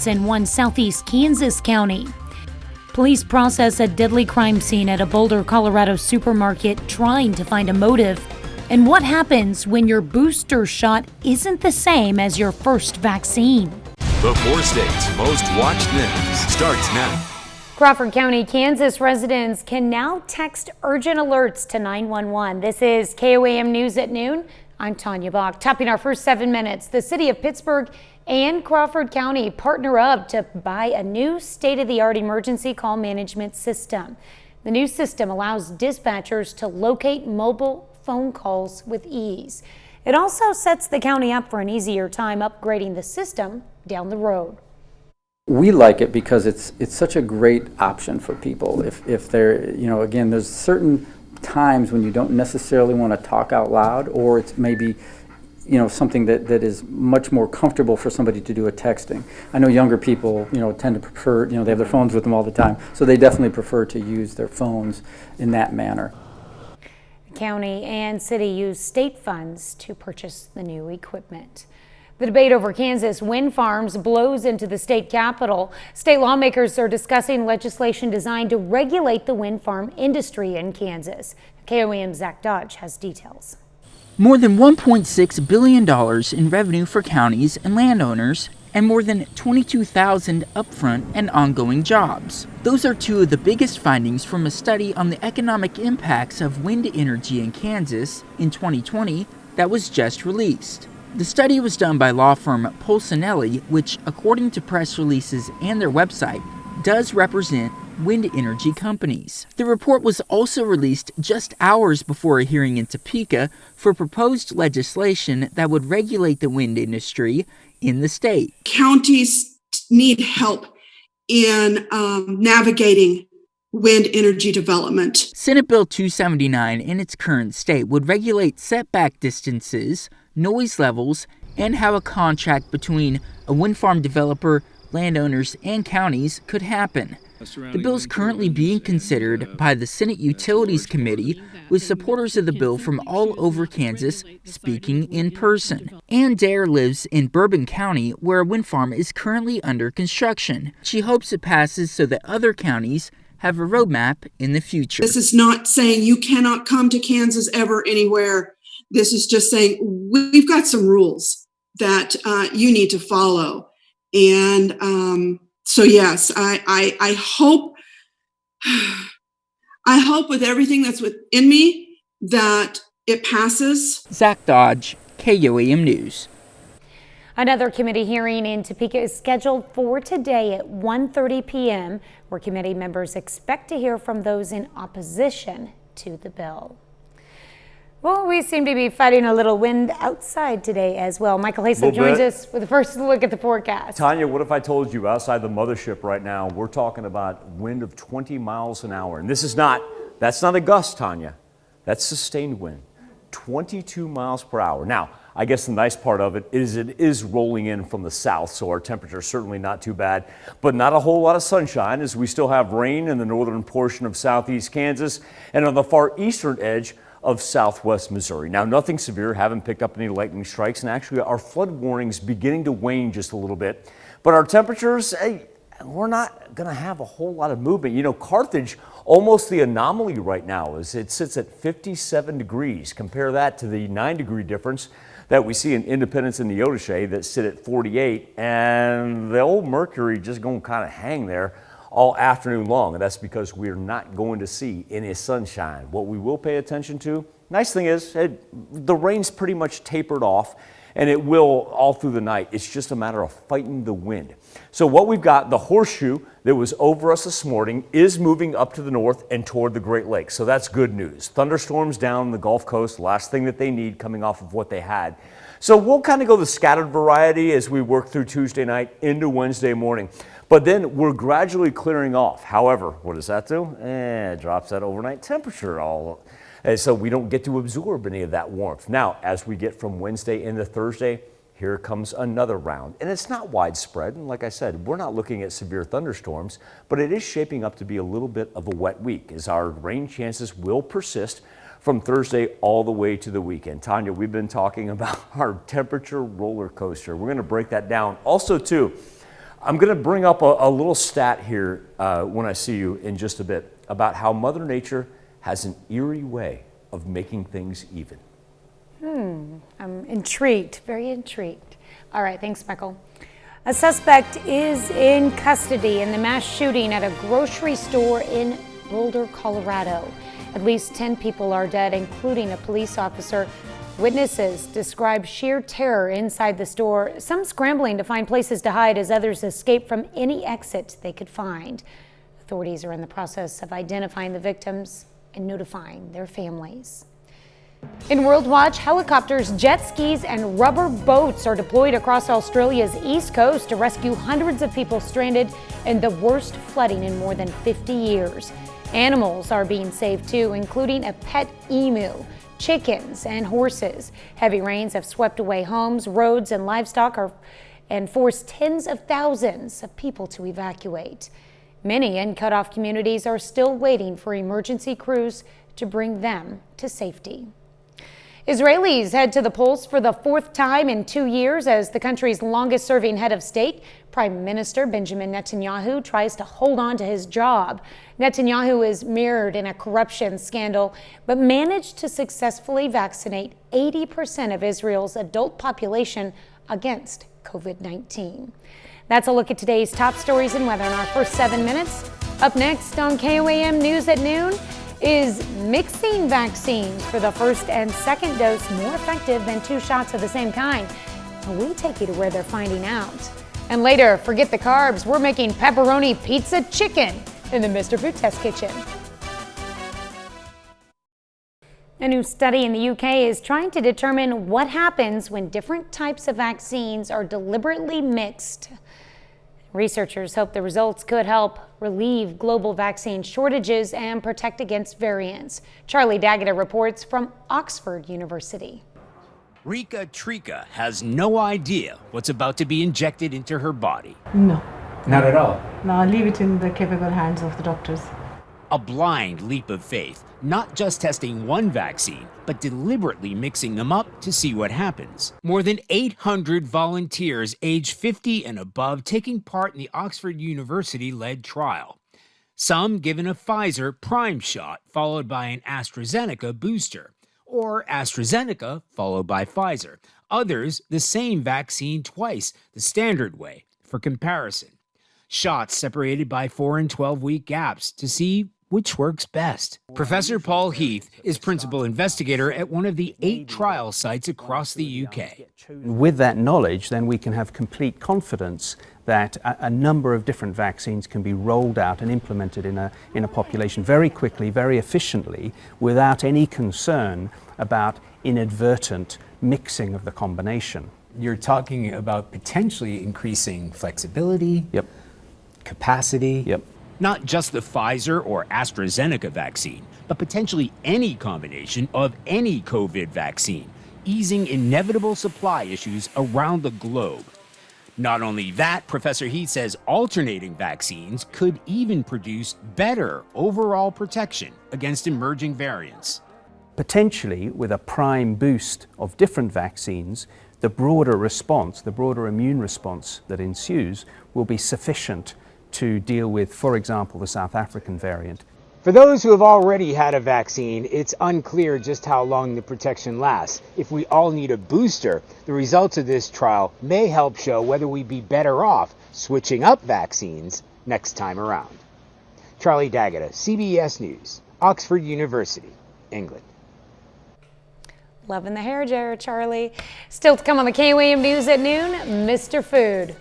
in one southeast Kansas county. Police process a deadly crime scene at a Boulder, Colorado supermarket trying to find a motive. And what happens when your booster shot isn't the same as your first vaccine? The 4 states most watched news starts now. Crawford County, Kansas residents can now text urgent alerts to 911. This is KOAM News at noon. I'm Tanya Bach. Topping our first 7 minutes, the city of Pittsburgh and Crawford County partner up to buy a new state-of-the-art emergency call management system. The new system allows dispatchers to locate mobile phone calls with ease. It also sets the county up for an easier time upgrading the system down the road. We like it because it's such a great option for people. If they're, again, there's certain times when you don't necessarily want to talk out loud, or it's maybe, something that is much more comfortable for somebody to do a texting. I know younger people, tend to prefer, they have their phones with them all the time, so they definitely prefer to use their phones in that manner. The county and city use state funds to purchase the new equipment. The debate over Kansas wind farms blows into the state capitol. State lawmakers are discussing legislation designed to regulate the wind farm industry in Kansas. KOAM's Zach Dodge has details. More than $1.6 billion in revenue for counties and landowners, and more than 22,000 upfront and ongoing jobs. Those are two of the biggest findings from a study on the economic impacts of wind energy in Kansas in 2020 that was just released. The study was done by law firm Polsinelli, which, according to press releases and their website, does represent wind energy companies. The report was also released just hours before a hearing in Topeka for proposed legislation that would regulate the wind industry in the state. Counties need help in navigating wind energy development. Senate Bill 279 in its current state would regulate setback distances, noise levels, and how a contract between a wind farm developer, landowners, and counties could happen. The bill is currently being considered by the Senate Utilities Committee, with supporters of the bill from all over Kansas speaking in person. Ann Dare lives in Bourbon County, where a wind farm is currently under construction. She hopes it passes so that other counties have a roadmap in the future. This is not saying you cannot come to Kansas ever, anywhere. This is just saying we've got some rules that you need to follow. And so, yes, I hope with everything that's within me that it passes. Zach Dodge, KOAM News. Another committee hearing in Topeka is scheduled for today at 1:30 p.m., where committee members expect to hear from those in opposition to the bill. Well, we seem to be fighting a little wind outside today as well. Michael Haysom joins us with the first look at the forecast. Tanya, what if I told you outside the mothership right now, we're talking about wind of 20 miles an hour. And that's not a gust, Tanya. That's sustained wind, 22 miles per hour. Now, I guess the nice part of it is rolling in from the south, so our temperature is certainly not too bad, but not a whole lot of sunshine as we still have rain in the northern portion of southeast Kansas and on the far eastern edge of southwest Missouri. Now, nothing severe, haven't picked up any lightning strikes, and actually our flood warnings beginning to wane just a little bit. But our temperatures, we're not going to have a whole lot of movement. Carthage, almost the anomaly right now, is it sits at 57 degrees. Compare that to the 9-degree difference that we see in Independence and Neodesha that sit at 48, and the old Mercury just going to kind of hang there all afternoon long, and that's because we're not going to see any sunshine. What we will pay attention to, nice thing is, the rain's pretty much tapered off, and it will all through the night. It's just a matter of fighting the wind. So what we've got, the horseshoe that was over us this morning is moving up to the north and toward the Great Lakes. So that's good news. Thunderstorms down the Gulf Coast, last thing that they need coming off of what they had. So we'll kind of go the scattered variety as we work through Tuesday night into Wednesday morning. But then we're gradually clearing off. However, what does that do? It drops that overnight temperature so we don't get to absorb any of that warmth. Now, as we get from Wednesday into Thursday, here comes another round. And it's not widespread. And like I said, we're not looking at severe thunderstorms, but it is shaping up to be a little bit of a wet week as our rain chances will persist from Thursday all the way to the weekend. Tanya, we've been talking about our temperature roller coaster. We're going to break that down. Also, too, I'm going to bring up a little stat here when I see you in just a bit about how Mother Nature has an eerie way of making things even. I'm intrigued, very intrigued. All right, thanks, Michael. A suspect is in custody in the mass shooting at a grocery store in Boulder, Colorado. At least 10 people are dead, including a police officer. Witnesses describe sheer terror inside the store, some scrambling to find places to hide as others escape from any exit they could find. Authorities are in the process of identifying the victims and notifying their families. In World Watch, helicopters, jet skis, and rubber boats are deployed across Australia's east coast to rescue hundreds of people stranded in the worst flooding in more than 50 years. Animals are being saved too, including a pet emu, chickens, and horses. Heavy rains have swept away homes, roads, and livestock and forced tens of thousands of people to evacuate. Many in cut-off communities are still waiting for emergency crews to bring them to safety. Israelis head to the polls for the fourth time in 2 years as the country's longest-serving head of state, Prime Minister Benjamin Netanyahu, tries to hold on to his job. Netanyahu is mired in a corruption scandal, but managed to successfully vaccinate 80% of Israel's adult population against COVID-19. That's a look at today's top stories and weather in our first 7 minutes. Up next on KOAM News at noon, is mixing vaccines for the first and second dose more effective than 2 shots of the same kind? We take you to where they're finding out. And later, forget the carbs, we're making pepperoni pizza chicken in the Mr. Food Test Kitchen. A new study in the UK is trying to determine what happens when different types of vaccines are deliberately mixed. Researchers hope the results could help relieve global vaccine shortages and protect against variants. Charlie Daggett reports from Oxford University. Rika Trika has no idea what's about to be injected into her body. No. Not at all. No, I'll leave it in the capable hands of the doctors. A blind leap of faith, not just testing one vaccine, but deliberately mixing them up to see what happens. More than 800 volunteers aged 50 and above taking part in the Oxford University-led trial. Some given a Pfizer prime shot followed by an AstraZeneca booster, or AstraZeneca followed by Pfizer. Others the same vaccine twice, the standard way, for comparison. Shots separated by 4 and 12-week gaps to see which works best. Professor Paul Heath is principal investigator at one of the 8 trial sites across the UK. With that knowledge, then we can have complete confidence that a number of different vaccines can be rolled out and implemented in a population very quickly, very efficiently, without any concern about inadvertent mixing of the combination. You're talking about potentially increasing flexibility, Yep. capacity. Yep. Not just the Pfizer or AstraZeneca vaccine, but potentially any combination of any COVID vaccine, easing inevitable supply issues around the globe. Not only that, Professor Heath says alternating vaccines could even produce better overall protection against emerging variants. Potentially, with a prime boost of different vaccines, the broader response, the broader immune response that ensues will be sufficient to deal with, for example, the South African variant. For those who have already had a vaccine, it's unclear just how long the protection lasts. If we all need a booster, the results of this trial may help show whether we'd be better off switching up vaccines next time around. Charlie Daggett, CBS News, Oxford University, England. Loving the hair, Charlie. Still to come on the KOAM News at noon, Mr. Food.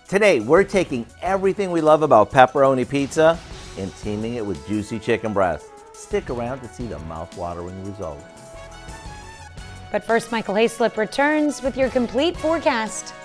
Today, we're taking everything we love about pepperoni pizza and teaming it with juicy chicken breast. Stick around to see the mouth-watering results. But first, Michael Hayslip returns with your complete forecast.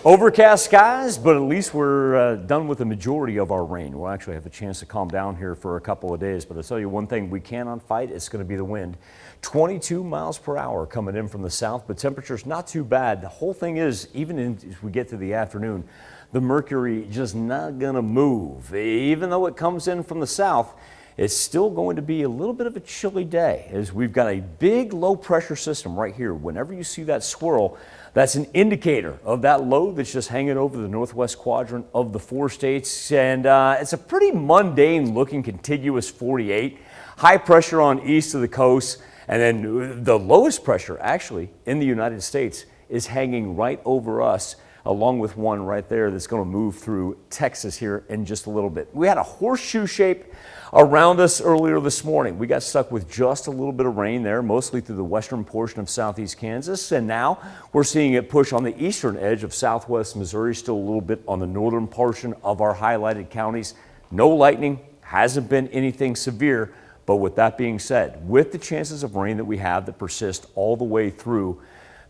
Overcast skies, but at least we're done with the majority of our rain. We'll actually have a chance to calm down here for a couple of days, but I'll tell you one thing we cannot fight, it's going to be the wind. 22 miles per hour coming in from the south, but temperature's not too bad. The whole thing is, even as we get to the afternoon, the mercury just not going to move. Even though it comes in from the south, it's still going to be a little bit of a chilly day as we've got a big low pressure system right here. Whenever you see that swirl, that's an indicator of that low that's just hanging over the northwest quadrant of the 4 states. And it's a pretty mundane looking contiguous 48. High pressure on east of the coast. And then the lowest pressure actually in the United States is hanging right over us, along with one right there that's going to move through Texas here in just a little bit. We had a horseshoe shape around us earlier this morning. We got stuck with just a little bit of rain there, mostly through the western portion of southeast Kansas, and now we're seeing it push on the eastern edge of southwest Missouri, still a little bit on the northern portion of our highlighted counties. No lightning, hasn't been anything severe, but with that being said, with the chances of rain that we have that persist all the way through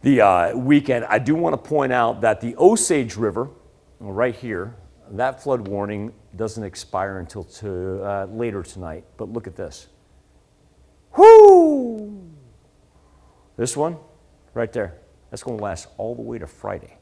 the weekend, I do want to point out that the Osage River, right here, that flood warning doesn't expire until later tonight. But look at this. Whoo! This one, right there, that's going to last all the way to Friday.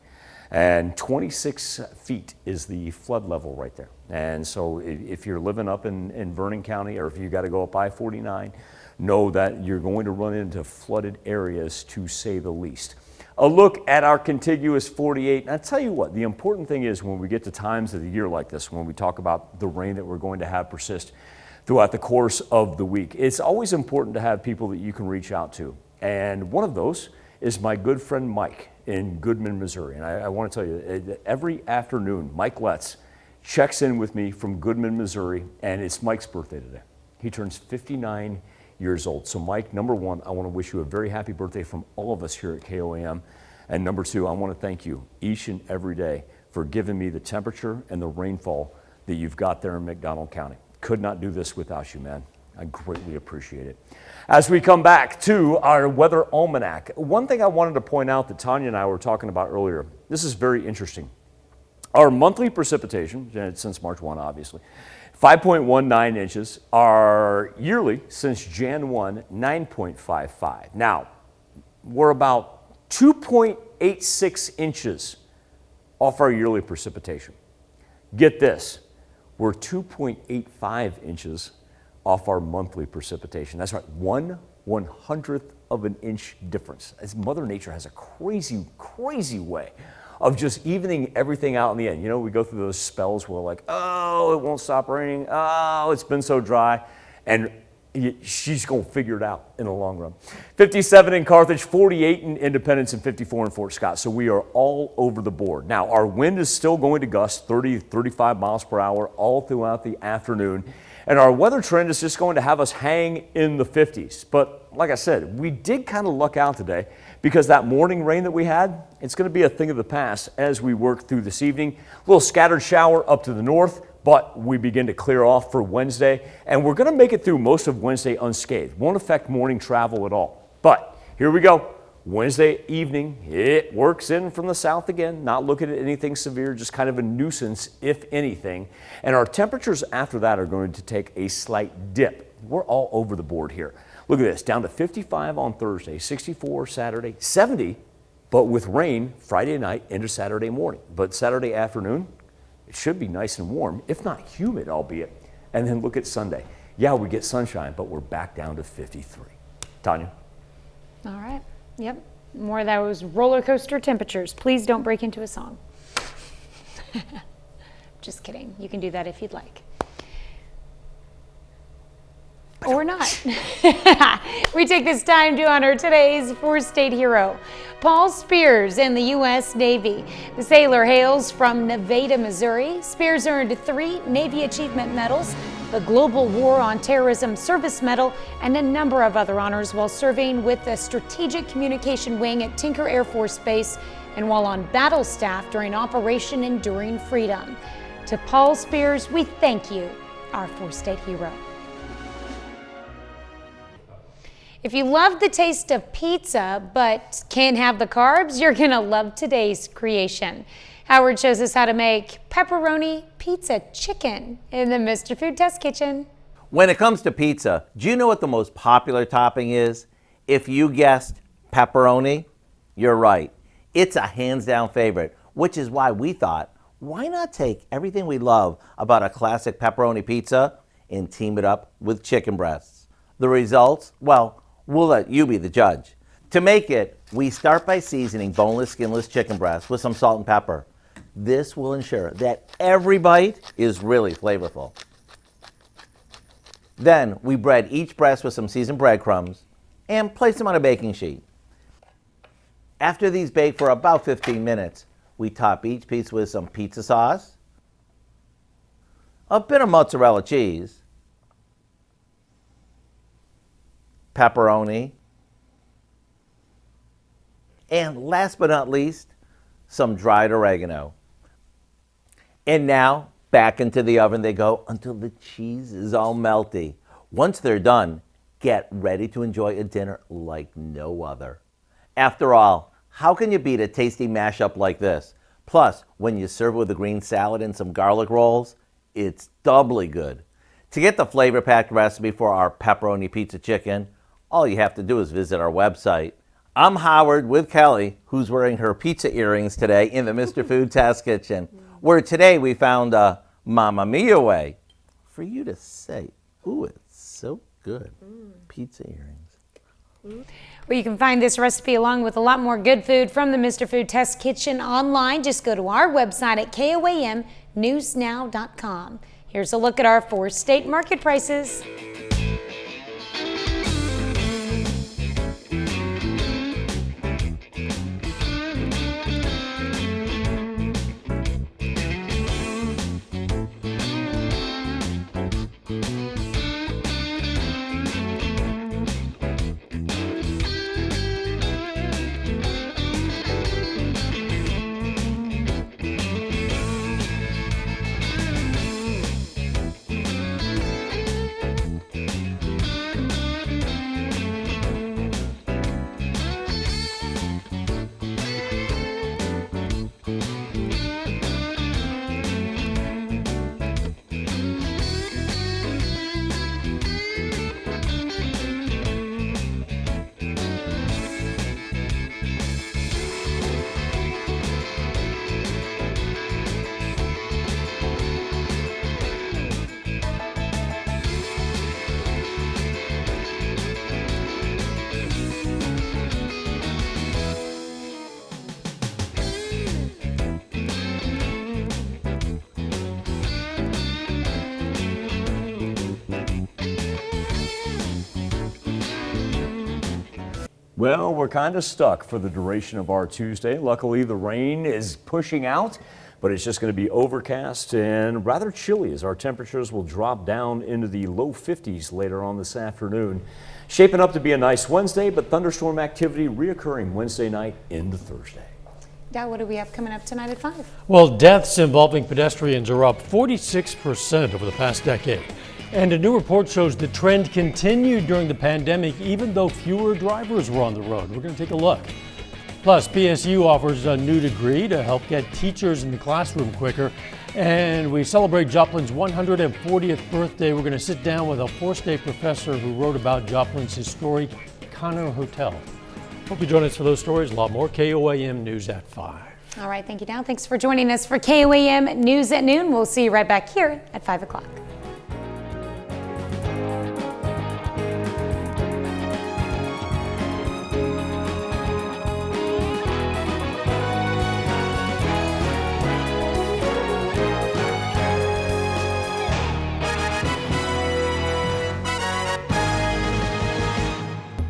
And 26 feet is the flood level right there. And so if you're living up in Vernon County, or if you got to go up I-49, know that you're going to run into flooded areas, to say the least. A look at our contiguous 48. And I tell you what, the important thing is when we get to times of the year like this, when we talk about the rain that we're going to have persist throughout the course of the week, it's always important to have people that you can reach out to. And one of those is my good friend Mike in Goodman, Missouri. And I want to tell you, every afternoon, Mike Letts checks in with me from Goodman, Missouri, and it's Mike's birthday today. He turns 59 years old. So Mike, number one, I want to wish you a very happy birthday from all of us here at KOAM. And number two, I want to thank you each and every day for giving me the temperature and the rainfall that you've got there in McDonald County. Could not do this without you, man. I greatly appreciate it. As we come back to our weather almanac, one thing I wanted to point out that Tanya and I were talking about earlier, this is very interesting. Our monthly precipitation, since March 1, obviously, 5.19 inches. Our yearly, since Jan 1, 9.55. Now, we're about 2.86 inches off our yearly precipitation. Get this, we're 2.85 inches off our monthly precipitation. That's right, 1/100th of an inch difference. As Mother Nature has a crazy, crazy way of just evening everything out in the end. You know, we go through those spells where like, oh, it won't stop raining. Oh, it's been so dry. And she's going to figure it out in the long run. 57 in Carthage, 48 in Independence, and 54 in Fort Scott. So we are all over the board. Now, our wind is still going to gust 30, 35 miles per hour all throughout the afternoon. And our weather trend is just going to have us hang in the 50s. But like I said, we did kind of luck out today because that morning rain that we had, it's going to be a thing of the past as we work through this evening. A little scattered shower up to the north, but we begin to clear off for Wednesday. And we're going to make it through most of Wednesday unscathed. Won't affect morning travel at all. But here we go. Wednesday evening, it works in from the south again, not looking at anything severe, just kind of a nuisance, if anything. And our temperatures after that are going to take a slight dip. We're all over the board here. Look at this, down to 55 on Thursday, 64 Saturday, 70, but with rain Friday night into Saturday morning. But Saturday afternoon, it should be nice and warm, if not humid, albeit. And then look at Sunday. Yeah, we get sunshine, but we're back down to 53. Tanya? All right. Yep, more of those roller coaster temperatures. Please don't break into a song. Just kidding. You can do that if you'd like. Or not. We take this time to honor today's four-state hero, Paul Spears in the U.S. Navy. The sailor hails from Nevada, Missouri. Spears earned 3 Navy Achievement Medals, the Global War on Terrorism Service Medal, and a number of other honors while serving with the Strategic Communication Wing at Tinker Air Force Base and while on battle staff during Operation Enduring Freedom. To Paul Spears, we thank you, our four-state hero. If you love the taste of pizza but can't have the carbs, you're gonna love today's creation. Howard shows us how to make pepperoni pizza chicken in the Mr. Food Test Kitchen. When it comes to pizza, do you know what the most popular topping is? If you guessed pepperoni, you're right. It's a hands-down favorite, which is why we thought, why not take everything we love about a classic pepperoni pizza and team it up with chicken breasts. The results? Well, we'll let you be the judge. To make it, we start by seasoning boneless, skinless chicken breasts with some salt and pepper. This will ensure that every bite is really flavorful. Then we bread each breast with some seasoned breadcrumbs and place them on a baking sheet. After these bake for about 15 minutes, we top each piece with some pizza sauce, a bit of mozzarella cheese, pepperoni, and last but not least, some dried oregano. And now, back into the oven they go until the cheese is all melty. Once they're done, get ready to enjoy a dinner like no other. After all, how can you beat a tasty mashup like this? Plus, when you serve it with a green salad and some garlic rolls, it's doubly good. To get the flavor-packed recipe for our pepperoni pizza chicken, all you have to do is visit our website. I'm Howard with Kelly, who's wearing her pizza earrings today in the Mr. Food Test Kitchen, where today we found a Mamma Mia way for you to say, ooh, it's so good. Pizza earrings. Well, you can find this recipe along with a lot more good food from the Mr. Food Test Kitchen online. Just go to our website at KOAMnewsnow.com. Here's a look at our 4 state market prices. Well, we're kind of stuck for the duration of our Tuesday. Luckily, the rain is pushing out, but it's just going to be overcast and rather chilly as our temperatures will drop down into the low 50s later on this afternoon. Shaping up to be a nice Wednesday, but thunderstorm activity reoccurring Wednesday night into Thursday. Now, what do we have coming up tonight at 5? Well, deaths involving pedestrians are up 46% over the past decade. And a new report shows the trend continued during the pandemic, even though fewer drivers were on the road. We're going to take a look. Plus, PSU offers a new degree to help get teachers in the classroom quicker. And we celebrate Joplin's 140th birthday. We're going to sit down with a 4-state professor who wrote about Joplin's historic Connor Hotel. Hope you join us for those stories. A lot more. KOAM News at 5. All right, thank you, Dow. Thanks for joining us for KOAM News at Noon. We'll see you right back here at 5 o'clock.